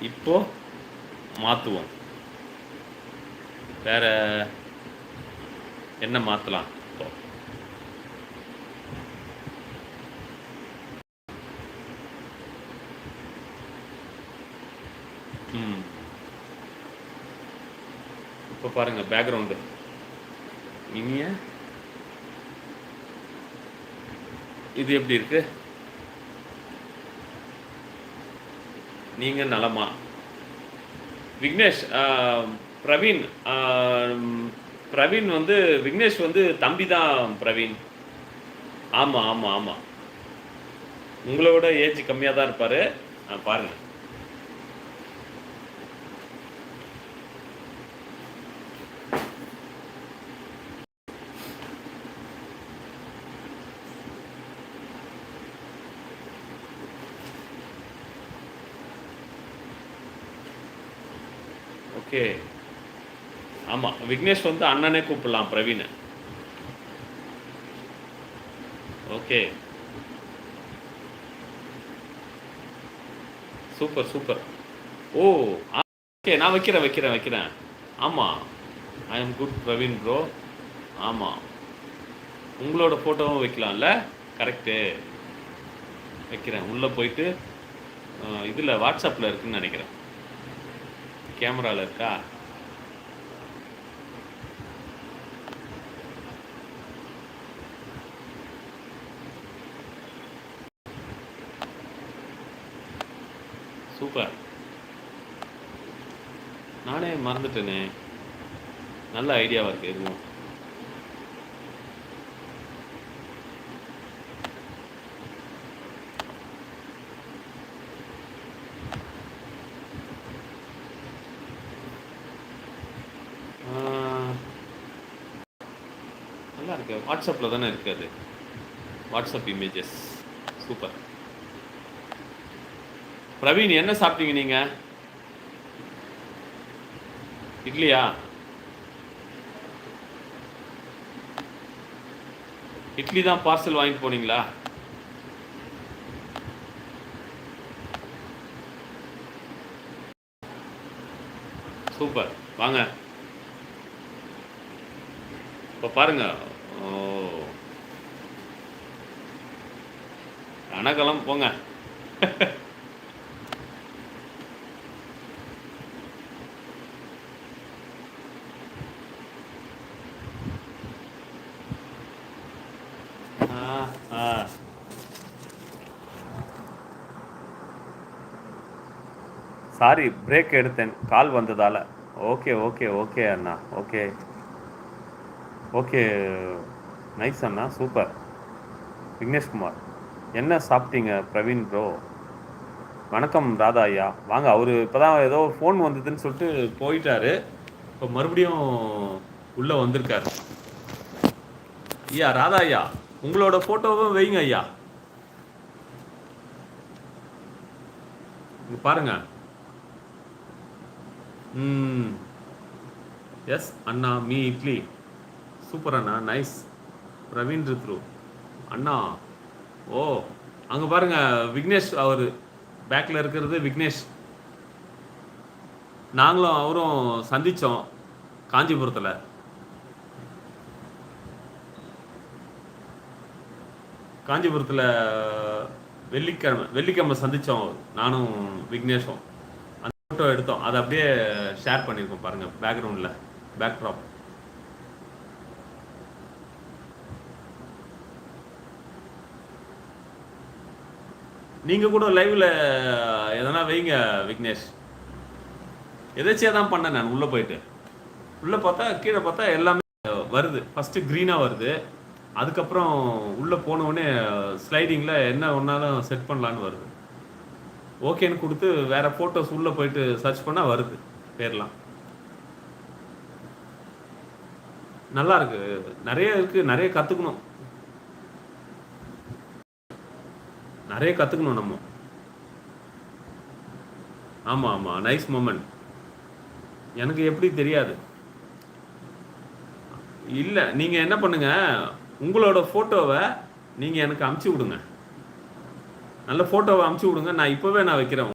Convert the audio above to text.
இப்போ மாற்றுவோம். வேற என்ன மாற்றலாம் இப்போ? இப்போ பாருங்க பேக்ரவுண்டு இனிய இது எப்படி இருக்கு? நீங்க நலமா? விக்னேஷ் பிரவீன் பிரவீன் வந்து விக்னேஷ் வந்து தம்பி தான் பிரவீன். ஆமாம் ஆமாம் ஆமாம், உங்களோட ஏஜ் கம்மியாக தான் இருப்பார். பாருங்கள். ஓகே, ஆமாம், விக்னேஷ் வந்து அண்ணனே கூப்பிடலாம் Praveen. Okay, super super. Oh okay, நான் வைக்கிறேன். ஆமாம், I am good Praveen bro. ஆமாம், உங்களோட ஃபோட்டோவும் வைக்கலாம்ல? கரெக்டு, வைக்கிறேன். உள்ளே போயிட்டு இதில் வாட்ஸ்அப்பில் இருக்குதுன்னு நினைக்கிறேன். கேமராவில் இருக்கா? சூப்பர், நானே மறந்துட்டேனே. நல்ல ஐடியாவாக இருக்குது எதுவும். நல்லா இருக்கு. வாட்ஸ்அப்பில் தானே இருக்குது அது. WhatsApp images. சூப்பர். பிரவீன், என்ன சாப்பிட்டீங்க நீங்கள்? இட்லியா? இட்லி தான் பார்சல் வாங்கிட்டு போனீங்களா? சூப்பர், வாங்க இப்போ பாருங்க. ஓ, கணக்கெல்லாம் போங்க. சாரி, பிரேக் எடுத்தேன் கால் வந்ததால். ஓகே ஓகே ஓகே அண்ணா. ஓகே ஓகே, நைஸ் அண்ணா, சூப்பர். விக்னேஷ்குமார், என்ன சாப்பிட்டீங்க பிரவீன் ப்ரோ? வணக்கம் ராதா ஐயா, வாங்க. அவர் இப்போ தான் ஏதோ ஃபோன் வந்ததுன்னு சொல்லிட்டு போயிட்டாரு. இப்போ மறுபடியும் உள்ளே வந்திருக்காரு. ஐயா ராதா ஐயா, உங்களோட ஃபோட்டோவும் வைங்க ஐயா. பாருங்க. எஸ் அண்ணா, மீ இட்லி. சூப்பர் அண்ணா, நைஸ். பிரவீன் ரித்ரு அண்ணா. ஓ, அங்கே பாருங்க விக்னேஷ், அவர் பேக்கில் இருக்கிறது விக்னேஷ். நாங்களும் அவரும் சந்தித்தோம் காஞ்சிபுரத்தில். காஞ்சிபுரத்தில் வெள்ளிக்கிழமை சந்தித்தோம், நானும் விக்னேஷும். அந்த ஃபோட்டோ எடுத்தோம், அதை அப்படியே ஷேர் பண்ணியிருக்கோம் பாருங்கள் பேக்ரவுண்டில், பேக்ட்ராப். நீங்கள் கூட லைவில் எதனா வைங்க விக்னேஷ். எதாச்சியாக தான் பண்ணேன் நான். உள்ளே போயிட்டு உள்ளே பார்த்தா, கீழே பார்த்தா எல்லாமே வருது. ஃபஸ்ட்டு க்ரீனாக வருது, அதுக்கப்புறம் உள்ளே போனவுடனே ஸ்லைடிங்கில் என்ன ஒன்றாலும் செட் பண்ணலான்னு வருது. ஓகேன்னு கொடுத்து வேறு ஃபோட்டோஸ் உள்ளே போயிட்டு சர்ச் பண்ணால் வருது பேர்லாம். நல்லா இருக்கு, நிறைய இருக்குது, நிறைய கற்றுக்கணும் நம்ம. ஆமாம் ஆமாம், நைஸ் மூமெண்ட். எனக்கு எப்படி தெரியாது. இல்லை, நீங்கள் என்ன பண்ணுங்க, உங்களோட ஃபோட்டோவை நீங்கள் எனக்கு அமுச்சு விடுங்க. நல்ல ஃபோட்டோவை அமுச்சு விடுங்க, நான் இப்போவே வைக்கிறேன்.